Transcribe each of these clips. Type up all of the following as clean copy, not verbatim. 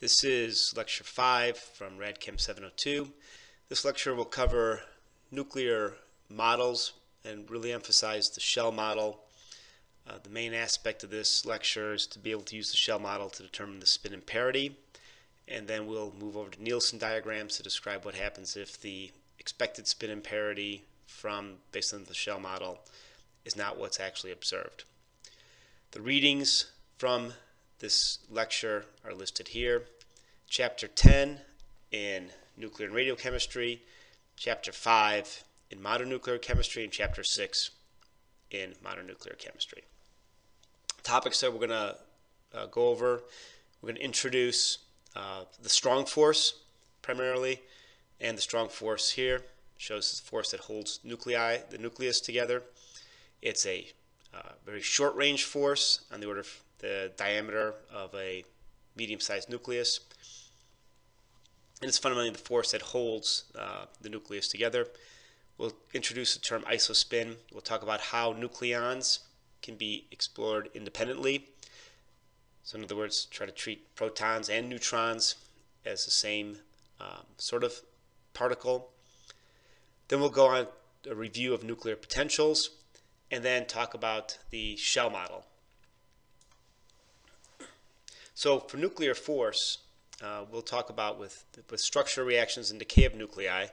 This is lecture 5 from RadChem 702. This lecture will cover nuclear models and really emphasize the shell model. The main aspect of this lecture is to be able to use the shell model to determine the spin and parity, and then we'll move over to Nilsson diagrams to describe what happens if the expected spin and parity based on the shell model is not what's actually observed. The readings from this lecture are listed here. Chapter 10 in nuclear and radiochemistry, Chapter 5 in modern nuclear chemistry, and Chapter 6 in modern nuclear chemistry. Topics that we're going to go over: we're going to introduce the strong force primarily, and the strong force here shows the force that holds the nucleus together. It's a very short range force on the order of the diameter of a medium-sized nucleus, and it's fundamentally the force that holds the nucleus together. We'll introduce the term isospin. We'll talk about how nucleons can be explored independently. So in other words, try to treat protons and neutrons as the same sort of particle. Then we'll go on a review of nuclear potentials, and then talk about the shell model. So for nuclear force, we'll talk about with structural reactions and decay of nuclei,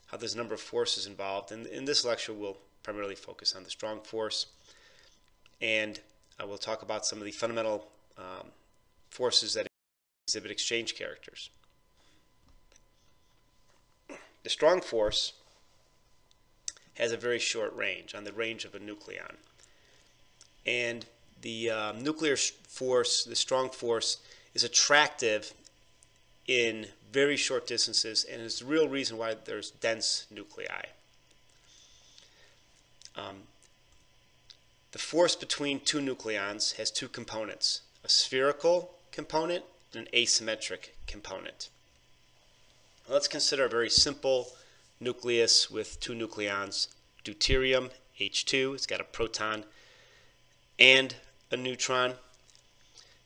how there's a number of forces involved. And in this lecture, we'll primarily focus on the strong force, and we'll talk about some of the fundamental forces that exhibit exchange characters. The strong force has a very short range, on the range of a nucleon. And the nuclear force, the strong force, is attractive in very short distances, and is the real reason why there's dense nuclei. The force between two nucleons has two components: a spherical component and an asymmetric component. Let's consider a very simple nucleus with two nucleons. Deuterium, H2, it's got a proton and a neutron.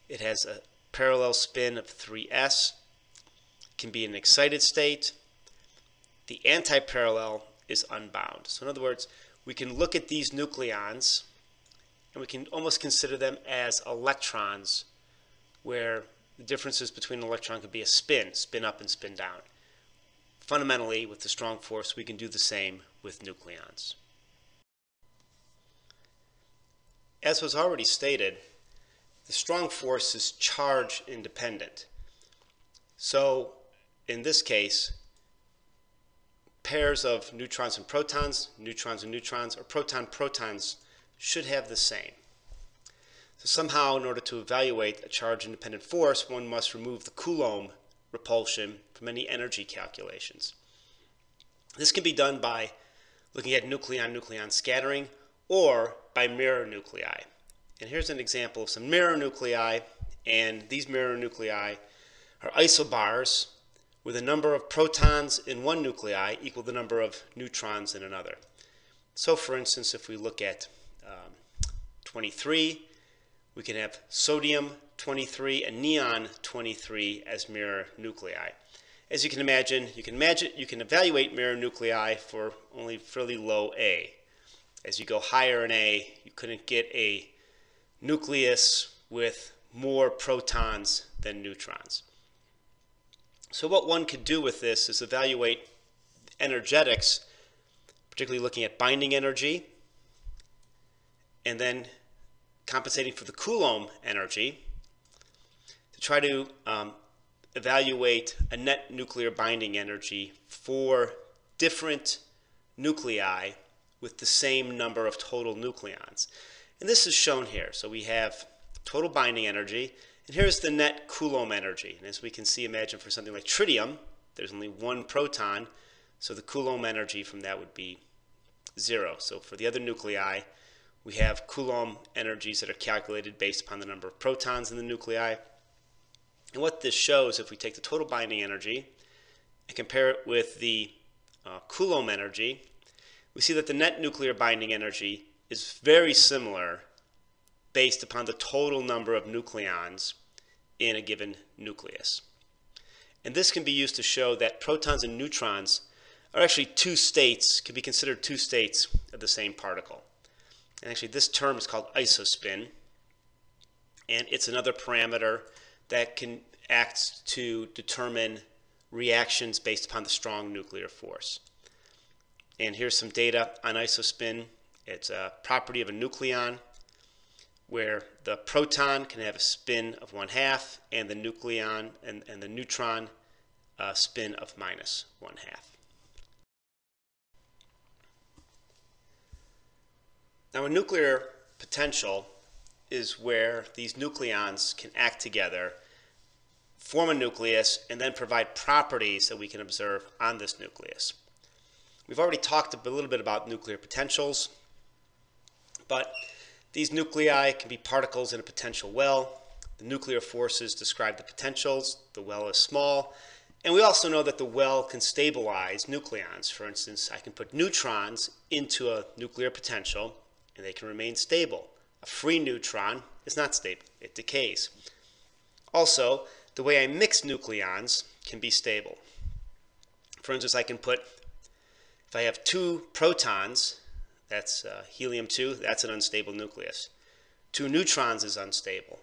It has a parallel spin of 3s. It can be in an excited state. The antiparallel is unbound. So in other words, we can look at these nucleons and we can almost consider them as electrons, where the differences between an electron could be a spin up and spin down. Fundamentally, with the strong force, we can do the same with nucleons. As was already stated, the strong force is charge independent. So in this case, pairs of neutrons and protons, or proton-protons should have the same. So somehow, in order to evaluate a charge independent force, one must remove the Coulomb repulsion from any energy calculations. This can be done by looking at nucleon-nucleon scattering, or by mirror nuclei. And here's an example of some mirror nuclei, and these mirror nuclei are isobars with a number of protons in one nuclei equal the number of neutrons in another. So for instance, if we look at 23, we can have sodium 23 and neon 23 as mirror nuclei. As you can imagine, you can evaluate mirror nuclei for only fairly low A. As you go higher in A, you couldn't get a nucleus with more protons than neutrons. So what one could do with this is evaluate energetics, particularly looking at binding energy, and then compensating for the Coulomb energy, to try to evaluate a net nuclear binding energy for different nuclei with the same number of total nucleons. And this is shown here. So we have total binding energy, and here's the net Coulomb energy. And as we can see, imagine for something like tritium, there's only one proton, so the Coulomb energy from that would be 0. So for the other nuclei, we have Coulomb energies that are calculated based upon the number of protons in the nuclei. And what this shows, if we take the total binding energy and compare it with the Coulomb energy, we see that the net nuclear binding energy is very similar based upon the total number of nucleons in a given nucleus. And this can be used to show that protons and neutrons are actually two states, can be considered two states of the same particle. And actually this term is called isospin, and it's another parameter that can act to determine reactions based upon the strong nuclear force. And here's some data on isospin. It's a property of a nucleon where the proton can have a spin of 1/2 and the nucleon and the neutron a spin of -1/2. Now, a nuclear potential is where these nucleons can act together, form a nucleus, and then provide properties that we can observe on this nucleus. We've already talked a little bit about nuclear potentials, but these nuclei can be particles in a potential well. The nuclear forces describe the potentials. The well is small. And we also know that the well can stabilize nucleons. For instance, I can put neutrons into a nuclear potential, and they can remain stable. A free neutron is not stable. It decays. Also, the way I mix nucleons can be stable. For instance, I can put, if I have 2 protons, that's helium-2, that's an unstable nucleus. 2 neutrons is unstable.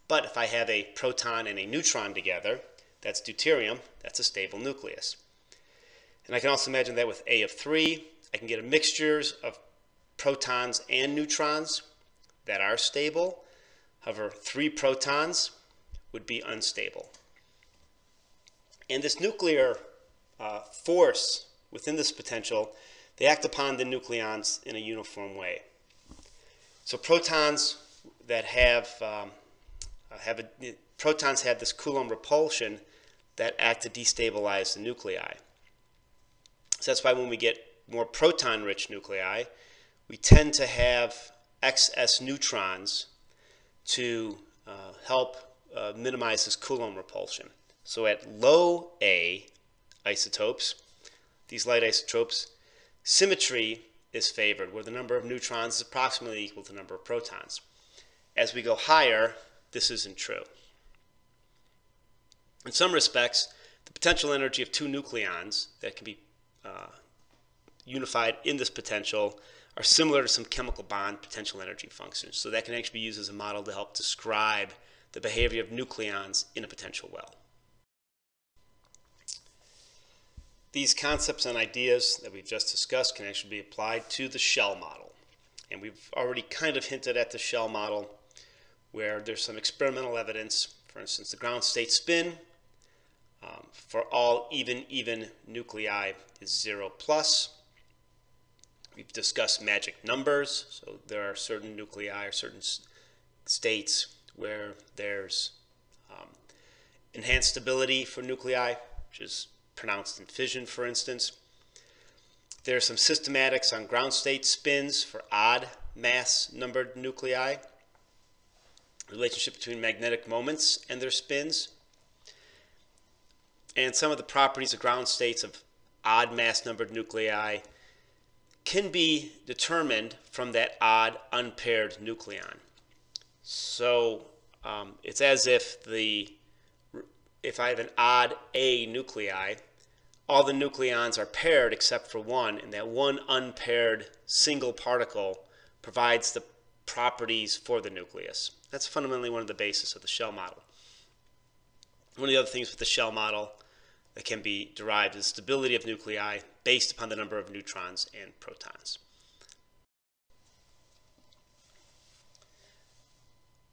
But if I have a proton and a neutron together, that's deuterium, that's a stable nucleus. And I can also imagine that with A of 3, I can get a mixtures of protons and neutrons that are stable. However, 3 protons would be unstable. And this nuclear force within this potential, they act upon the nucleons in a uniform way. So protons that protons have this Coulomb repulsion that act to destabilize the nuclei. So that's why when we get more proton-rich nuclei, we tend to have excess neutrons to help minimize this Coulomb repulsion. So at low A isotopes, these light isotopes, symmetry is favored, where the number of neutrons is approximately equal to the number of protons. As we go higher, this isn't true. In some respects, the potential energy of 2 nucleons that can be unified in this potential are similar to some chemical bond potential energy functions. So that can actually be used as a model to help describe the behavior of nucleons in a potential well. These concepts and ideas that we've just discussed can actually be applied to the shell model. And we've already kind of hinted at the shell model where there's some experimental evidence. For instance, the ground state spin for all even nuclei is 0+. We've discussed magic numbers. So there are certain nuclei or certain states where there's enhanced stability for nuclei, which is pronounced in fission, for instance. There's some systematics on ground state spins for odd mass numbered nuclei, relationship between magnetic moments and their spins, and some of the properties of ground states of odd mass numbered nuclei can be determined from that odd unpaired nucleon. So it's as if if I have an odd A nuclei, all the nucleons are paired except for one, and that one unpaired single particle provides the properties for the nucleus. That's fundamentally one of the bases of the shell model. One of the other things with the shell model that can be derived is stability of nuclei based upon the number of neutrons and protons.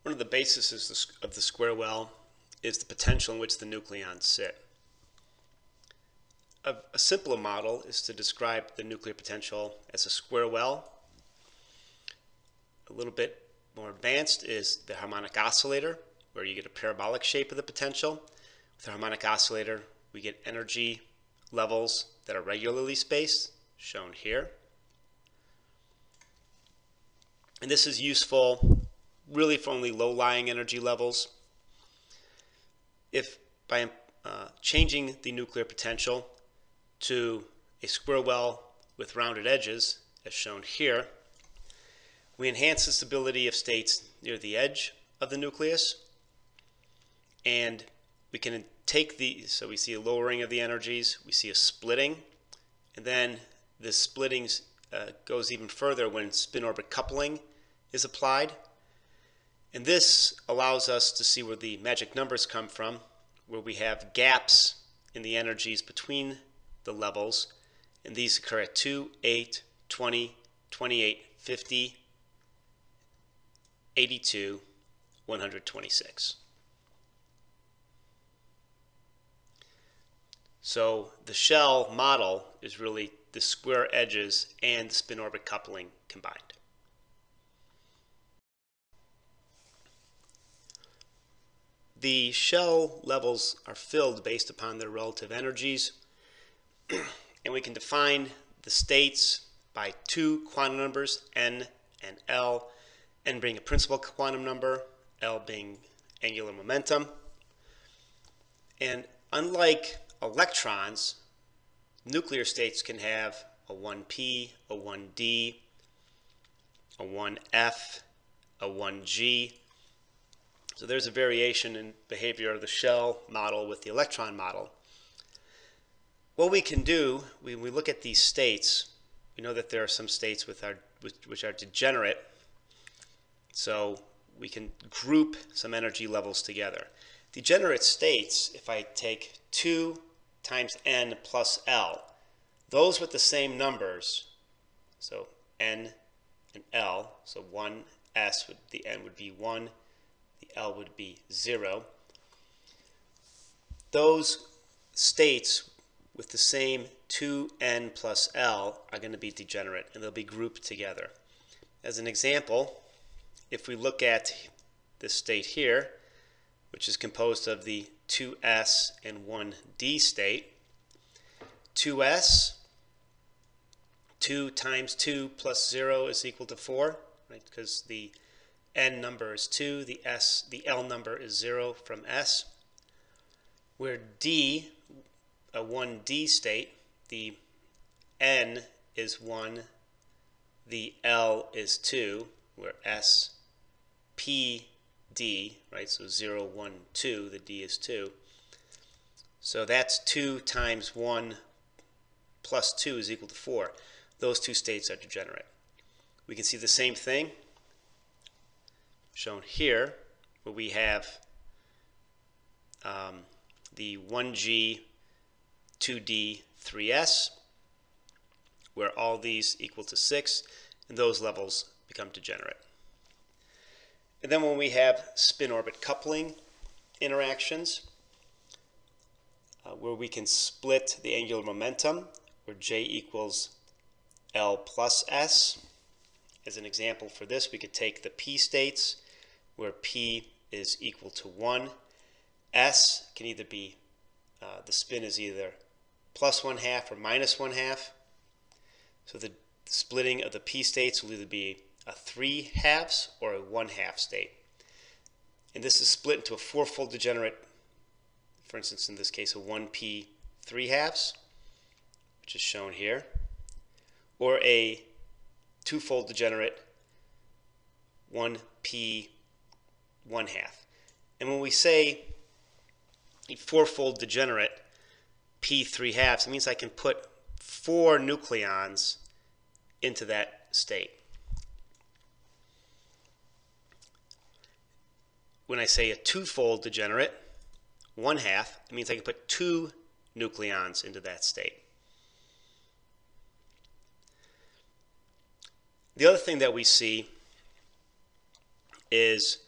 One of the bases of the square well is the potential in which the nucleons sit. A simpler model is to describe the nuclear potential as a square well. A little bit more advanced is the harmonic oscillator, where you get a parabolic shape of the potential. With the harmonic oscillator, we get energy levels that are regularly spaced, shown here. And this is useful really for only low-lying energy levels. If by changing the nuclear potential to a square well with rounded edges, as shown here, we enhance the stability of states near the edge of the nucleus, and we can take so we see a lowering of the energies, we see a splitting, and then this splitting goes even further when spin-orbit coupling is applied. And this allows us to see where the magic numbers come from, where we have gaps in the energies between the levels, and these occur at 2, 8, 20, 28, 50, 82, 126. So the shell model is really the square edges and spin-orbit coupling combined. The shell levels are filled based upon their relative energies, and we can define the states by two quantum numbers, n and L, n being a principal quantum number, L being angular momentum. And unlike electrons, nuclear states can have a 1p, a 1d, a 1f, a 1g. So there's a variation in behavior of the shell model with the electron model. What we can do, when we look at these states, we know that there are some states which are degenerate. So we can group some energy levels together. Degenerate states, if I take 2 times n plus L, those with the same numbers, so n and L, so 1s, the n would be 1, the L would be 0. Those states with the same 2n plus L are going to be degenerate, and they'll be grouped together. As an example, if we look at this state here, which is composed of the 2s and 1d state, 2s, 2 times 2 plus 0 is equal to 4, right? Because the n number is 2, the L number is 0 from s. Where d, a 1d state, the n is 1, the L is 2, where s, p, d, right? So 0, 1, 2, the d is 2. So that's 2 times 1 plus 2 is equal to 4. Those two states are degenerate. We can see the same thing shown here, where we have the 1g, 2d, 3s, where all these equal to 6, and those levels become degenerate. And then when we have spin-orbit coupling interactions, where we can split the angular momentum, where J equals L plus S. As an example for this, we could take the P states, where P is equal to 1. S can either be, the spin is either plus 1/2 or minus 1/2. So the splitting of the P states will either be a 3/2 or a 1/2 state. And this is split into a fourfold degenerate, for instance, in this case, a 1p 3/2, which is shown here, or a twofold degenerate 1p 1/2. And when we say a fourfold degenerate p 3/2, it means I can put 4 nucleons into that state. When I say a twofold degenerate 1/2, it means I can put 2 nucleons into that state. The other thing that we see is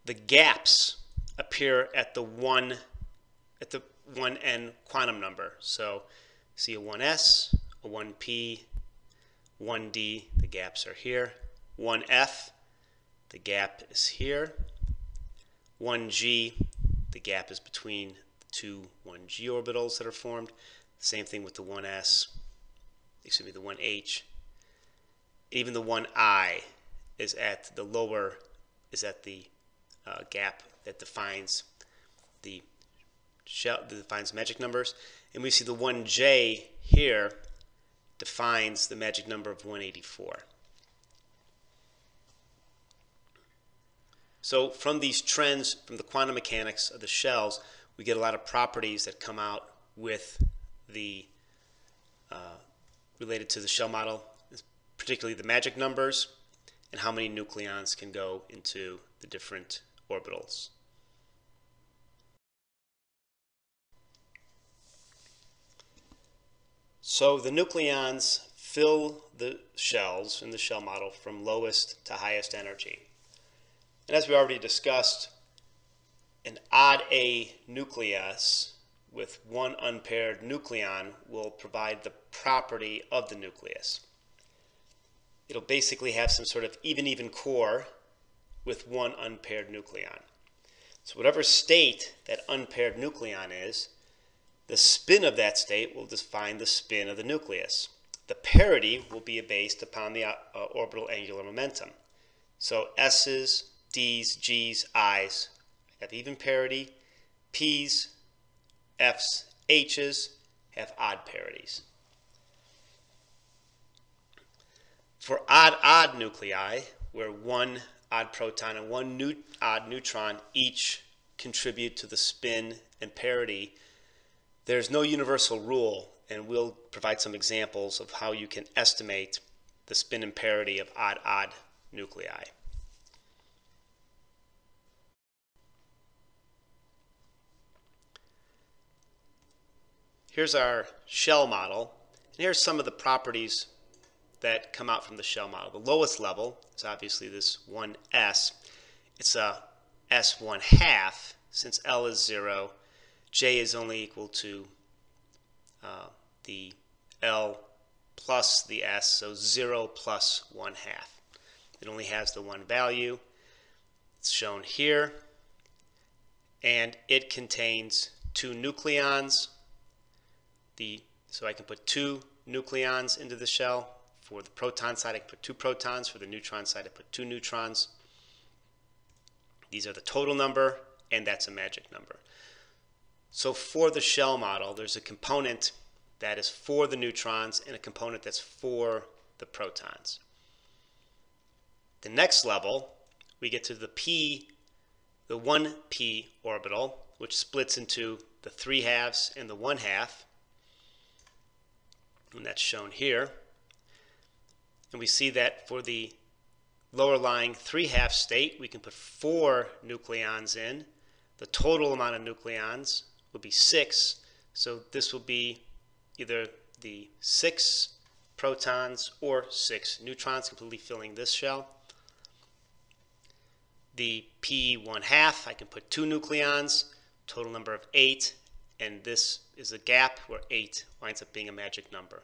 the gaps appear at the 1n quantum number. So see a 1s, a 1p, 1d, the gaps are here. 1f, the gap is here. 1g, the gap is between the two 1g orbitals that are formed. Same thing with the 1s, excuse me, the 1h. Even the 1i is at the lower, is at the gap that defines the shell, that defines magic numbers. And we see the 1j here defines the magic number of 184. So from these trends, from the quantum mechanics of the shells, we get a lot of properties that come out with the related to the shell model, particularly the magic numbers and how many nucleons can go into the different orbitals. So the nucleons fill the shells in the shell model from lowest to highest energy. And as we already discussed, an odd A nucleus with one unpaired nucleon will provide the property of the nucleus. It'll basically have some sort of even core with one unpaired nucleon. So whatever state that unpaired nucleon is, the spin of that state will define the spin of the nucleus. The parity will be based upon the orbital angular momentum. So S's, D's, G's, I's have even parity. P's, F's, H's have odd parities. For odd nuclei, where one odd proton and one odd neutron each contribute to the spin and parity, there's no universal rule, and we'll provide some examples of how you can estimate the spin and parity of odd nuclei. Here's our shell model, and here's some of the properties that come out from the shell model. The lowest level is obviously this 1s. It's a s1 half, since L is 0. J is only equal to the L plus the S, so 0 plus 1 half. It only has the one value. It's shown here, and it contains two nucleons. So I can put two nucleons into the shell. For the proton side, I can put two protons. For the neutron side, I put two neutrons. These are the total number, and that's a magic number. So for the shell model, there's a component that is for the neutrons and a component that's for the protons. The next level, we get to the 1p orbital, which splits into the 3 halves and the 1 half. And that's shown here. And we see that for the lower lying 3 half state, we can put 4 nucleons in. The total amount of nucleons will be 6. So this will be either the 6 protons or 6 neutrons completely filling this shell. The P1 half, I can put 2 nucleons, total number of 8, and this is a gap where 8 winds up being a magic number.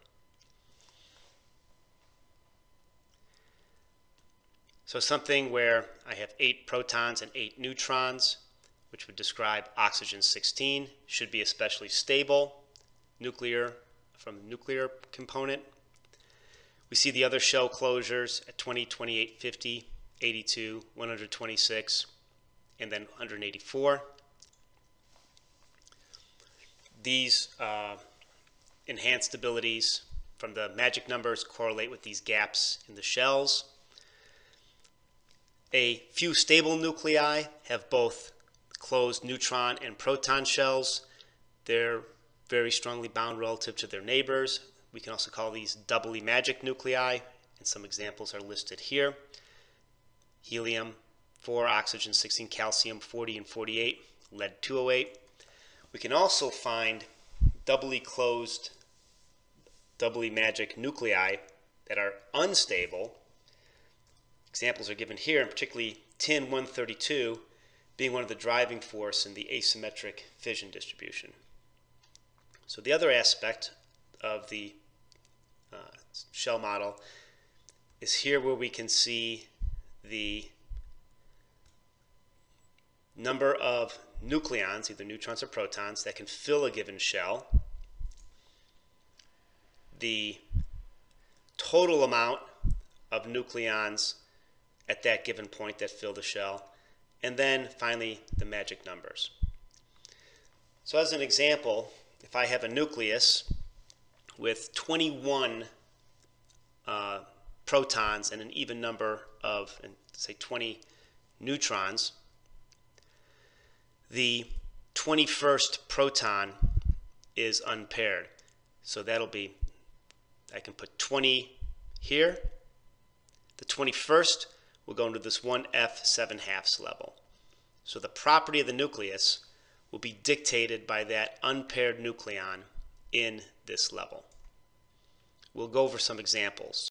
So something where I have 8 protons and 8 neutrons, which would describe oxygen 16, should be especially stable, from the nuclear component. We see the other shell closures at 20, 28, 50, 82, 126, and then 184. These enhanced abilities from the magic numbers correlate with these gaps in the shells. A few stable nuclei have both closed neutron and proton shells. They're very strongly bound relative to their neighbors. We can also call these doubly magic nuclei, and some examples are listed here. Helium 4, oxygen 16, calcium 40 and 48, lead 208. We can also find doubly closed, doubly magic nuclei that are unstable. Examples are given here, and particularly tin 132 being one of the driving force in the asymmetric fission distribution. So the other aspect of the shell model is here where we can see the number of nucleons, either neutrons or protons, that can fill a given shell, the total amount of nucleons at that given point that fill the shell, and then finally the magic numbers. So as an example, if I have a nucleus with 21 protons and an even number of, say, 20 neutrons, the 21st proton is unpaired. So that'll be, I can put 20 here. The 21st will go into this 1f 7/2 level. So the property of the nucleus will be dictated by that unpaired nucleon in this level. We'll go over some examples.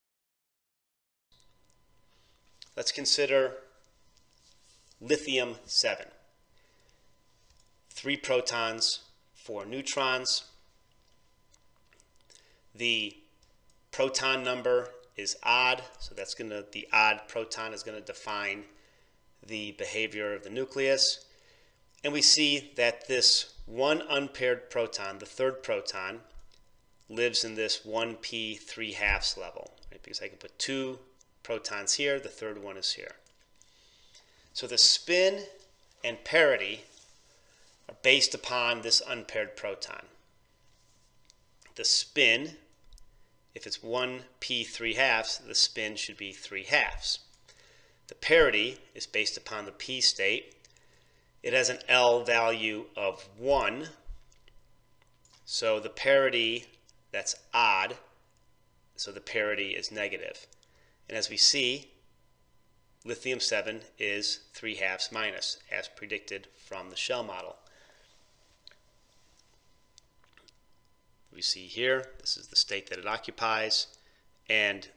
Let's consider lithium-7. 3 protons, 4 neutrons. The proton number is odd, so the odd proton is going to define the behavior of the nucleus. And we see that this one unpaired proton, the third proton, lives in this 1p 3/2 level, right? Because I can put 2 protons here, the third one is here. So the spin and parity are based upon this unpaired proton. The spin, if it's 1p 3/2, the spin should be 3/2. The parity is based upon the p state. It has an L value of 1, so the parity, that's odd, so the parity is negative. And as we see, lithium-7 is 3/2 minus, as predicted from the shell model. We see here, this is the state that it occupies, and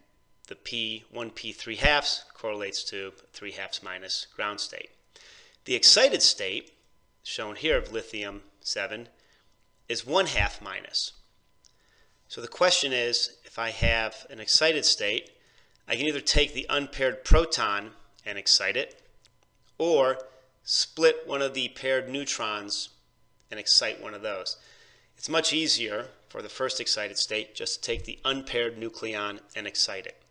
the 1p 3/2 correlates to 3/2 minus ground state. The excited state, shown here of lithium-7, is 1/2 minus. So the question is, if I have an excited state, I can either take the unpaired proton and excite it, or split one of the paired neutrons and excite one of those. It's much easier for the first excited state just to take the unpaired nucleon and excite it.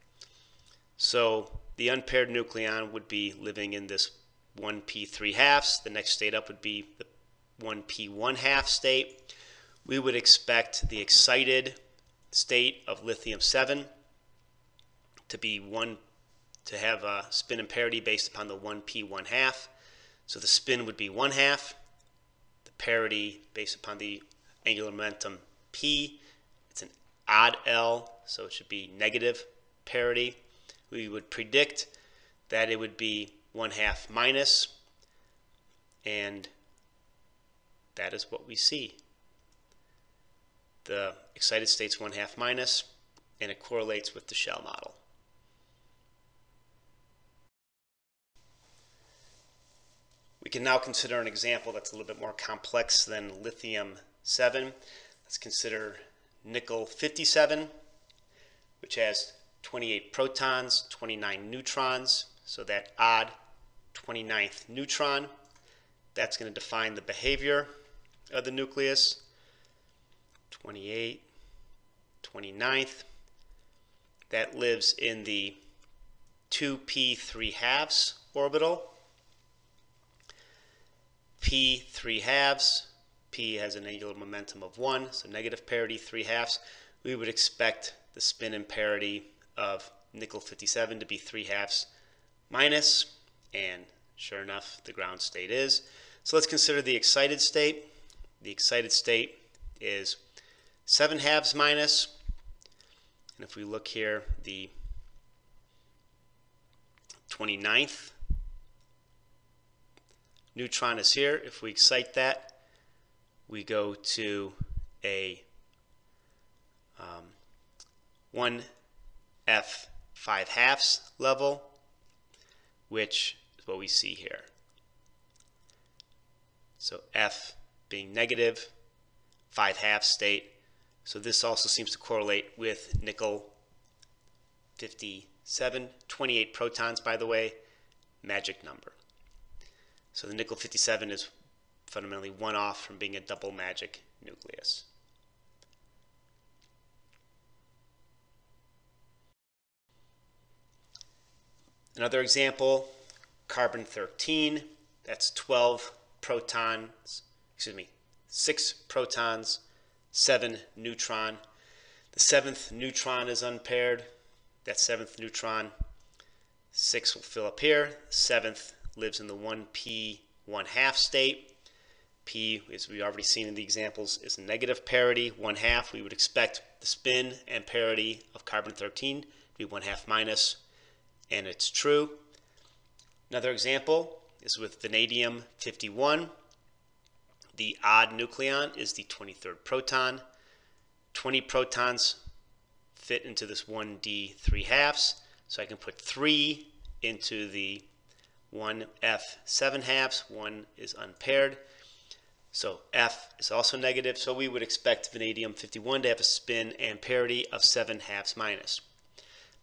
So the unpaired nucleon would be living in this 1p 3/2. The next state up would be the 1p 1/2 state. We would expect the excited state of lithium-7 to have a spin and parity based upon the 1p 1/2. So the spin would be 1/2. The parity based upon the angular momentum p. It's an odd L, so it should be negative parity. We would predict that it would be 1/2 minus, and that is what we see. The excited state's 1/2 minus, and it correlates with the shell model. We can now consider an example that's a little bit more complex than lithium-7. Let's consider nickel-57, which has 28 protons, 29 neutrons, so that odd 29th neutron, that's going to define the behavior of the nucleus. 28, 29th, that lives in the 2p 3/2 orbital. p 3/2, p has an angular momentum of 1, so negative parity 3/2. We would expect the spin and parity of nickel-57 to be 3/2 minus, and sure enough, the ground state is. So let's consider the excited state. The excited state is 7/2 minus, and if we look here, the 29th neutron is here. If we excite that, we go to a 1f 5/2 level, which is what we see here. So F being negative, 5/2 state. So this also seems to correlate with nickel-57, 28 protons, by the way, magic number. So the nickel-57 is fundamentally one off from being a double magic nucleus. Another example, carbon-13, that's 12 protons, 6 protons, 7 neutron. The 7th neutron is unpaired. That 7th neutron, 6 will fill up here. 7th lives in the 1p 1/2 state. P, as we've already seen in the examples, is negative parity, 1/2. We would expect the spin and parity of carbon-13 to be 1/2 minus, and it's true. Another example is with vanadium-51. The odd nucleon is the 23rd proton. 20 protons fit into this 1d 3/2, so I can put 3 into the 1f 7/2. 1 is unpaired. So F is also negative, so we would expect vanadium-51 to have a spin and parity of 7/2 minus.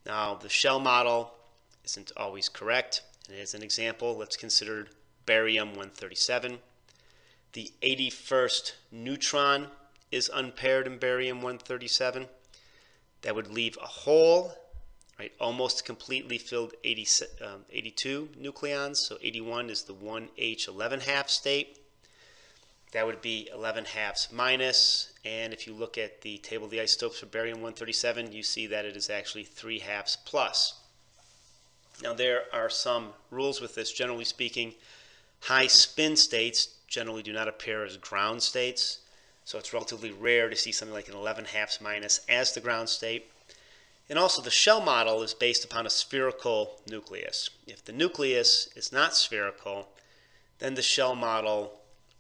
Now, the shell model isn't always correct, and as an example, let's consider barium-137. The 81st neutron is unpaired in barium-137. That would leave a hole, right, almost completely filled 82 nucleons, so 81 is the 1H 11/2 state. That would be 11/2 minus, and if you look at the table of the isotopes for barium-137, you see that it is actually 3/2 plus. Now there are some rules with this. Generally speaking, high spin states generally do not appear as ground states, so it's relatively rare to see something like an 11/2 minus as the ground state. And also the shell model is based upon a spherical nucleus. If the nucleus is not spherical, then the shell model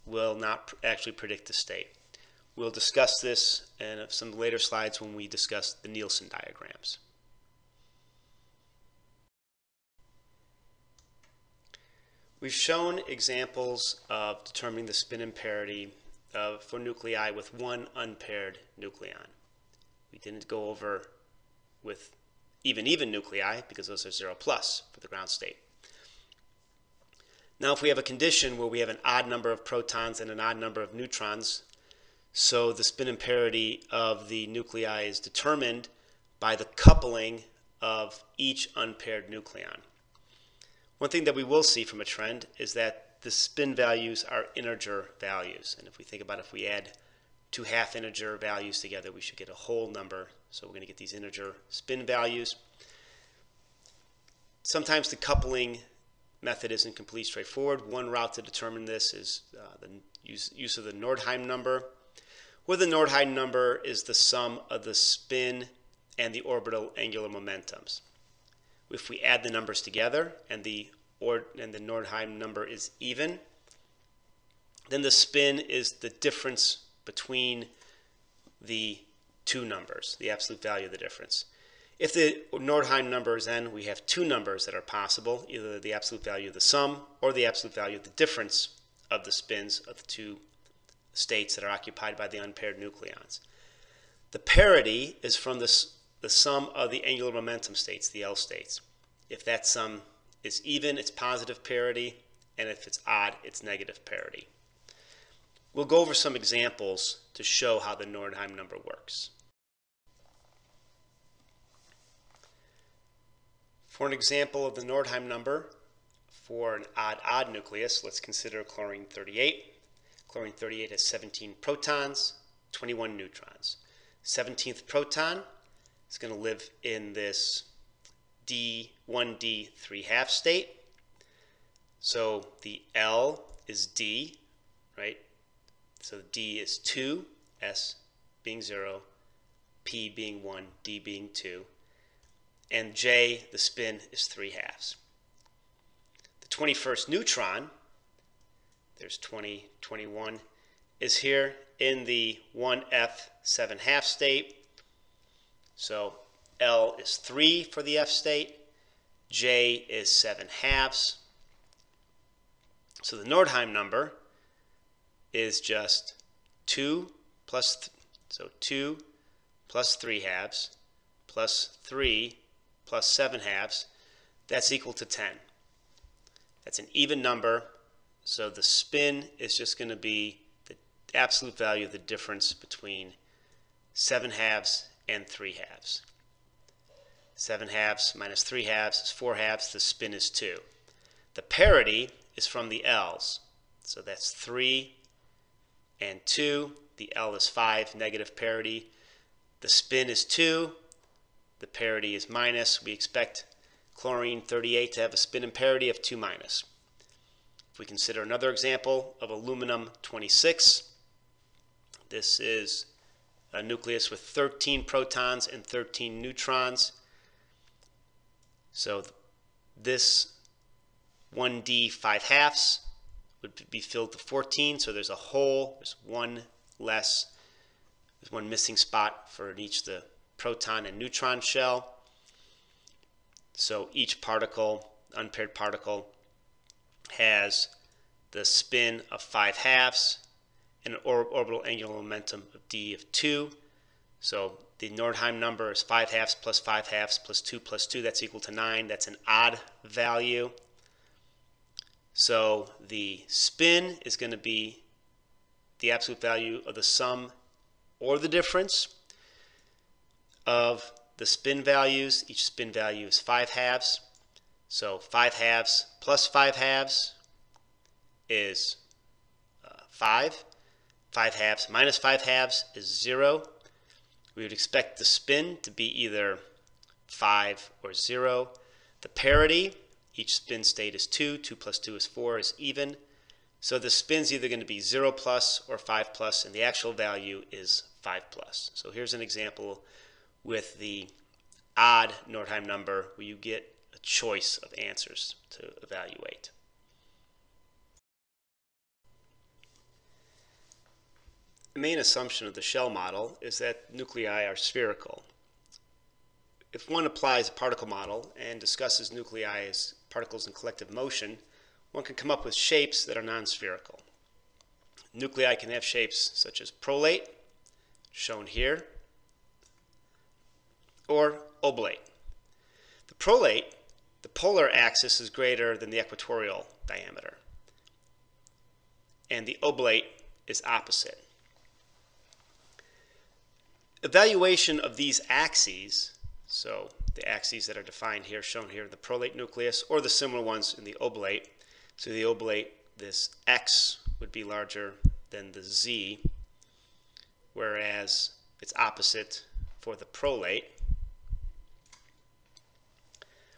will not actually predict the state. We'll discuss this in some later slides when we discuss the Nilsson diagrams. We've shown examples of determining the spin and parity for nuclei with one unpaired nucleon. We didn't go over with even nuclei because those are 0 plus for the ground state. Now, if we have a condition where we have an odd number of protons and an odd number of neutrons, so the spin and parity of the nuclei is determined by the coupling of each unpaired nucleon. One thing that we will see from a trend is that the spin values are integer values. And if we think about if we add two half integer values together, we should get a whole number. So we're going to get these integer spin values. Sometimes the coupling method isn't completely straightforward. One route to determine this is the use of the Nordheim number, where the Nordheim number is the sum of the spin and the orbital angular momentums. If we add the numbers together and the Nordheim number is even, then the spin is the difference between the two numbers, the absolute value of the difference. If the Nordheim number is n, we have two numbers that are possible, either the absolute value of the sum or the absolute value of the difference of the spins of the two states that are occupied by the unpaired nucleons. The parity is from the sum of the angular momentum states, the L states. If that sum is even, it's positive parity, and if it's odd, it's negative parity. We'll go over some examples to show how the Nordheim number works. For an example of the Nordheim number for an odd nucleus, let's consider chlorine-38. Chlorine-38 has 17 protons, 21 neutrons. 17th proton is going to live in this 1d 3/2 state. So the L is D, right? So D is 2, S being 0, P being 1, D being 2. And J, the spin, is 3/2. The 21st neutron, there's 20, 21, is here in the 1F 7/2 state. So L is 3 for the F state, J is 7/2. So the Nordheim number is just 2 plus, so 2 plus 3/2 plus 3 plus 7/2, that's equal to 10. That's an even number, so the spin is just going to be the absolute value of the difference between 7/2 and 3/2. 7/2 minus 3/2 is 4/2, the spin is 2. The parity is from the L's, so that's 3 and 2. The L is 5, negative parity. The spin is 2. The parity is minus. We expect chlorine-38 to have a spin and parity of 2 minus. If we consider another example of aluminum-26, this is a nucleus with 13 protons and 13 neutrons. So this 1d 5/2 would be filled to 14, so there's a hole, there's one less, there's one missing spot for each the proton and neutron shell. So each particle, unpaired particle, has the spin of 5/2 and an orbital angular momentum of d of 2. So the Nordheim number is 5/2 plus 5/2 plus 2 plus 2. That's equal to 9. That's an odd value. So the spin is going to be the absolute value of the sum or the difference of the spin values. Each spin value is 5/2. So 5/2 plus 5/2 is 5. 5/2 minus 5/2 is 0. We would expect the spin to be either 5 or 0. The parity, each spin state is 2. 2 plus 2 is 4, is even. So the spin's either going to be 0 plus or 5 plus, and the actual value is 5 plus. So here's an example with the odd Nordheim number where you get a choice of answers to evaluate. The main assumption of the shell model is that nuclei are spherical. If one applies a particle model and discusses nuclei as particles in collective motion, one can come up with shapes that are non-spherical. Nuclei can have shapes such as prolate, shown here, or oblate. The prolate, the polar axis is greater than the equatorial diameter, and the oblate is opposite. Evaluation of these axes, so the axes that are defined here, shown here, the prolate nucleus, or the similar ones in the oblate. So the oblate, this x would be larger than the z, whereas it's opposite for the prolate.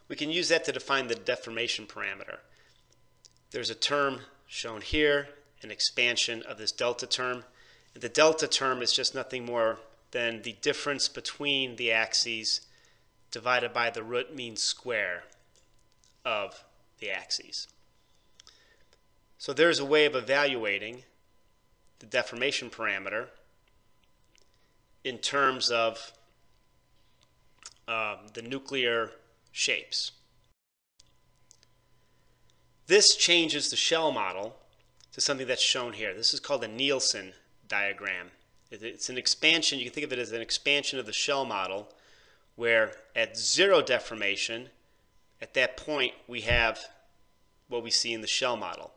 We can use that to define the deformation parameter. There's a term shown here, an expansion of this delta term. And the delta term is just nothing more than the difference between the axes divided by the root mean square of the axes. So there's a way of evaluating the deformation parameter in terms of the nuclear shapes. This changes the shell model to something that's shown here. This is called a Nilsson diagram. It's an expansion. You can think of it as an expansion of the shell model, where at 0 deformation, at that point, we have what we see in the shell model.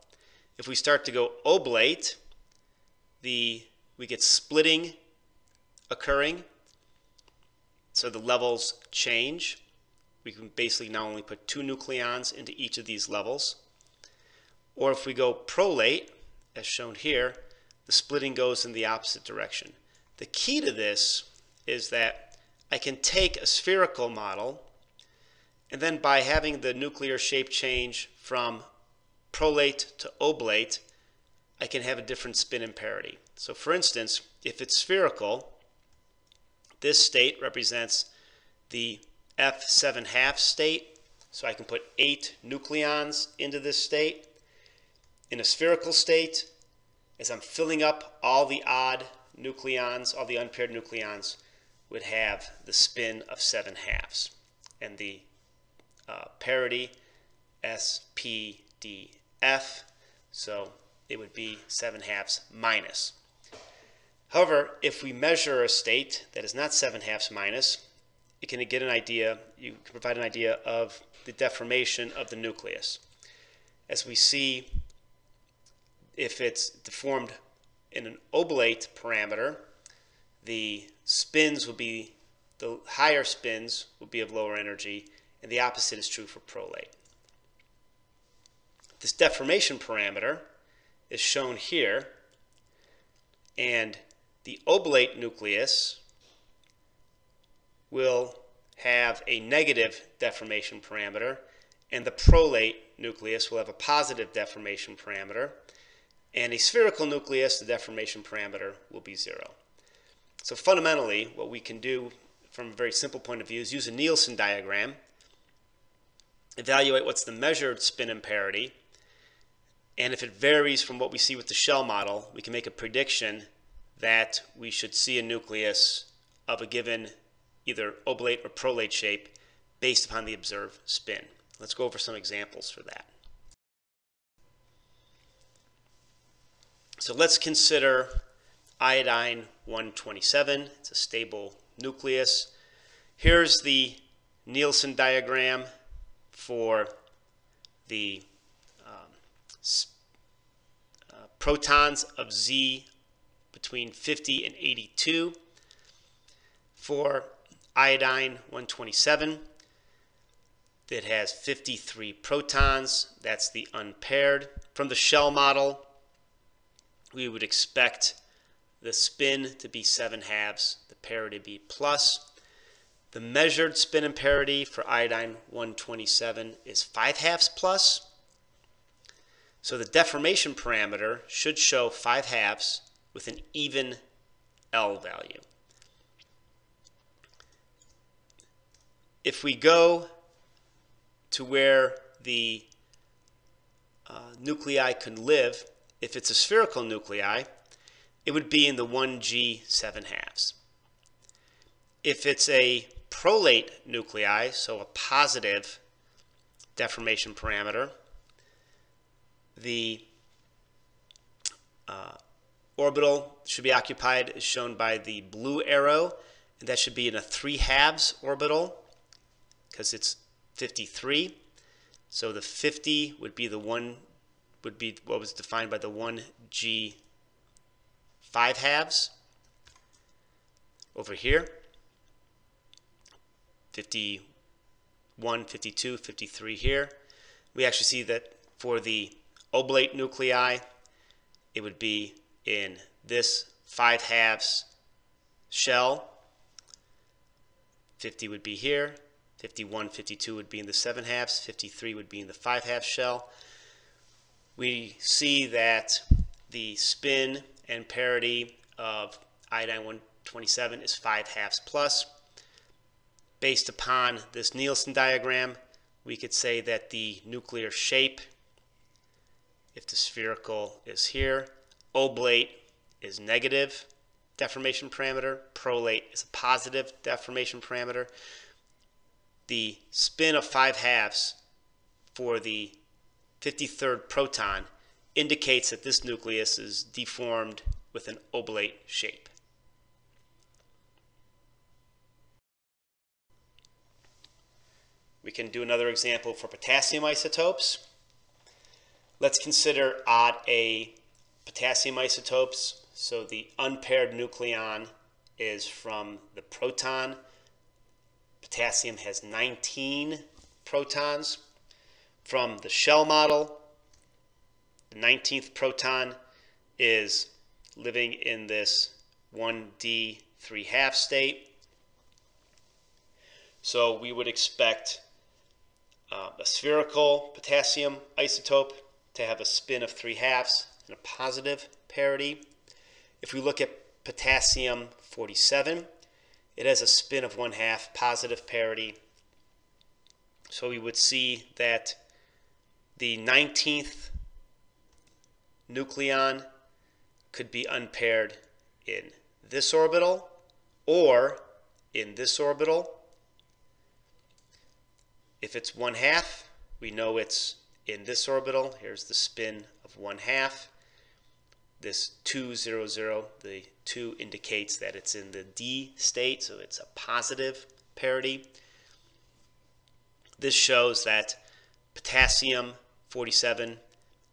If we start to go oblate, we get splitting occurring, so the levels change. We can basically now only put 2 nucleons into each of these levels. Or if we go prolate, as shown here, the splitting goes in the opposite direction. The key to this is that I can take a spherical model, and then by having the nuclear shape change from prolate to oblate, I can have a different spin and parity. So for instance, if it's spherical, this state represents the F7/2 state, so I can put 8 nucleons into this state. In a spherical state, as I'm filling up, all the odd nucleons, all the unpaired nucleons, would have the spin of 7/2, and the parity SPDF, so it would be 7/2 minus. However, if we measure a state that is not 7/2 minus, you can get an idea, you can provide an idea of the deformation of the nucleus. As we see, if it's deformed in an oblate parameter, the spins will be, the higher spins will be of lower energy, and the opposite is true for prolate. This deformation parameter is shown here, and the oblate nucleus will have a negative deformation parameter, and the prolate nucleus will have a positive deformation parameter, and a spherical nucleus, the deformation parameter will be 0. So fundamentally, what we can do from a very simple point of view is use a Nilsson diagram, evaluate what's the measured spin imparity, and if it varies from what we see with the shell model, we can make a prediction that we should see a nucleus of a given either oblate or prolate shape based upon the observed spin. Let's go over some examples for that. So let's consider iodine 127. It's a stable nucleus. Here's the Nilsson diagram for the protons of Z between 50 and 82 for iodine 127. That has 53 protons. That's the unpaired. From the shell model, we would expect the spin to be 7/2, the parity to be plus. The measured spin imparity for iodine 127 is 5/2 plus. So the deformation parameter should show 5/2 with an even L value. If we go to where the nuclei could live, if it's a spherical nuclei, it would be in the 1G 7/2. If it's a prolate nuclei, so a positive deformation parameter, the orbital should be occupied as shown by the blue arrow, and that should be in a 3/2 orbital because it's 53. So the 50 would be what was defined by the 1G 5/2 over here. 51, 52, 53 here. We actually see that for the oblate nuclei, it would be in this 5/2 shell. 50 would be here. 51, 52 would be in the 7/2. 53 would be in the 5/2 shell. We see that the spin and parity of iodine 127 is 5/2 plus. Based upon this Nilsson diagram, we could say that the nuclear shape, if the spherical is here, oblate is negative deformation parameter, prolate is a positive deformation parameter. The spin of 5/2 for the 53rd proton indicates that this nucleus is deformed with an oblate shape. We can do another example for potassium isotopes. Let's consider odd A potassium isotopes. So the unpaired nucleon is from the proton. Potassium has 19 protons. From the shell model, the 19th proton is living in this 1D 3/2 state. So we would expect a spherical potassium isotope to have a spin of 3/2 and a positive parity. If we look at potassium 47, it has a spin of 1/2, positive parity. So we would see that the 19th nucleon could be unpaired in this orbital or in this orbital. If it's 1/2, we know it's in this orbital. Here's the spin of 1/2. This 2, 0, 0, the 2 indicates that it's in the D state, so it's a positive parity. This shows that potassium 47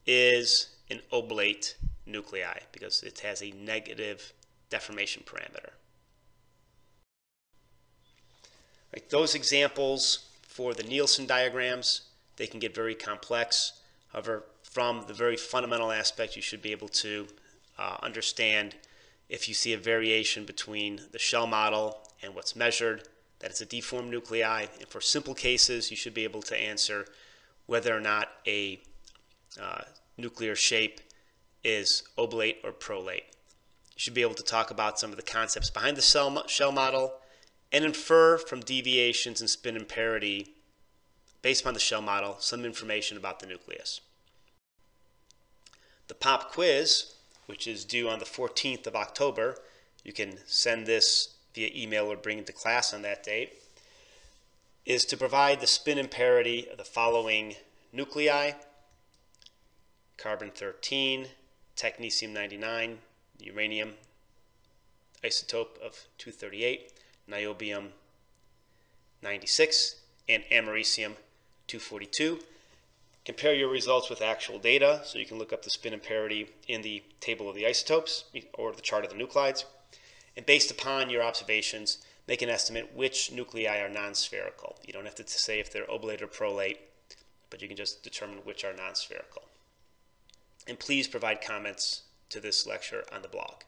is an oblate nuclei because it has a negative deformation parameter. Right, those examples for the Nilsson diagrams, they can get very complex. However, from the very fundamental aspect, you should be able to understand if you see a variation between the shell model and what's measured, that it's a deformed nuclei. And for simple cases, you should be able to answer whether or not a nuclear shape is oblate or prolate. You should be able to talk about some of the concepts behind the shell model and infer from deviations in spin and parity based upon the shell model some information about the nucleus. The pop quiz, which is due on the 14th of October, you can send this via email or bring it to class on that date, is to provide the spin and parity of the following nuclei: carbon-13, technetium-99, uranium isotope of 238, niobium-96, and americium-242. Compare your results with actual data, so you can look up the spin and parity in the table of the isotopes or the chart of the nuclides. And based upon your observations, make an estimate which nuclei are non-spherical. You don't have to say if they're oblate or prolate, but you can just determine which are non-spherical. And please provide comments to this lecture on the blog.